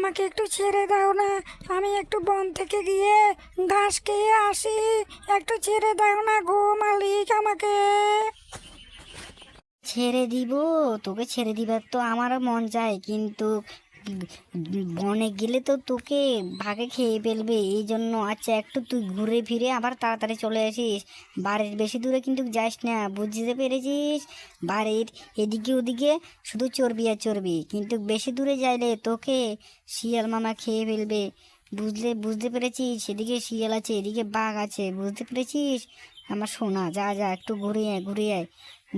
আমাকে একটু ছেড়ে দাও না, আমি একটু বন থেকে গিয়ে ঘাস খেয়ে আসি। একটু ছেড়ে দাও না গো মালিক আমাকে। ছেড়ে দিব? তোকে ছেড়ে দিবার তো আমারও মন চায়, কিন্তু বনে গেলে তো তোকে ভাগে খেয়ে ফেলবে। এই জন্য আচ্ছা একটু তুই ঘুরে ফিরে আবার তাড়াতাড়ি চলে আসিস। বাড়ির বেশি দূরে কিন্তু যাস না, বুঝতে পেরেছিস? বাড়ির এদিকে ওদিকে শুধু চর্বি আর চর্বি, কিন্তু বেশি দূরে যাইলে তোকে শিয়াল মামা খেয়ে ফেলবে। বুঝতে পেরেছিস? সেদিকে শিয়াল আছে, এদিকে বাঘ আছে, বুঝতে পেরেছিস? আমার সোনা, যা যা একটু ঘুরে আয়, ঘুরে আয়।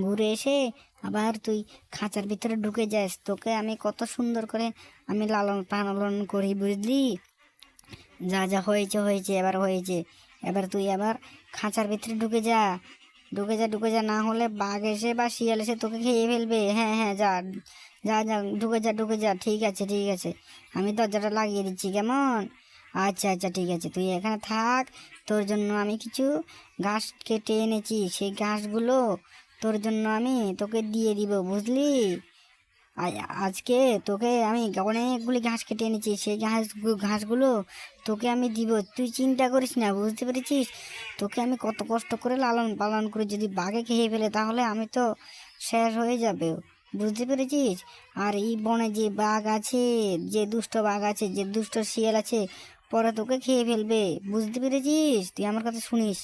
ঘুরে এসে আবার তুই খাঁচার ভিতরে ঢুকে যাস। তোকে আমি কত সুন্দর করে আমি লালন পালন করি, বুঝলি? যা যা হয়েছে হয়েছে, এবার হয়েছে। এবার তুই আবার খাঁচার ভিতরে ঢুকে যা, ঢুকে যা, ঢুকে যা, না হলে বাঘ এসে বা শিয়াল এসে তোকে খেয়ে ফেলবে। হ্যাঁ হ্যাঁ, যা যা যা, ঢুকে যা, ঢুকে যা। ঠিক আছে ঠিক আছে, আমি দরজাটা লাগিয়ে দিচ্ছি, কেমন? আচ্ছা আচ্ছা ঠিক আছে, তুই এখানে থাক। তোর জন্য আমি কিছু ঘাস কেটে এনেছি, সেই ঘাসগুলো তোর জন্য আমি তোকে দিয়ে দিব, বুঝলি? আজকে তোকে আমি অনেকগুলি ঘাস কেটে এনেছি, সেই ঘাসগুলো তোকে আমি দিব, তুই চিন্তা করিস না, বুঝতে পেরেছিস? তোকে আমি কত কষ্ট করে লালন পালন করে, যদি বাঘে খেয়ে ফেলে তাহলে আমি তো শেষ হয়ে যাবে, বুঝতে পেরেছিস? আর এই বনে যে বাঘ আছে, যে দুষ্ট বাঘ আছে, যে দুষ্ট শিয়াল আছে, পরে তোকে খেয়ে ফেলবে, বুঝতে পেরেছিস? তুই আমার কথা শুনিস।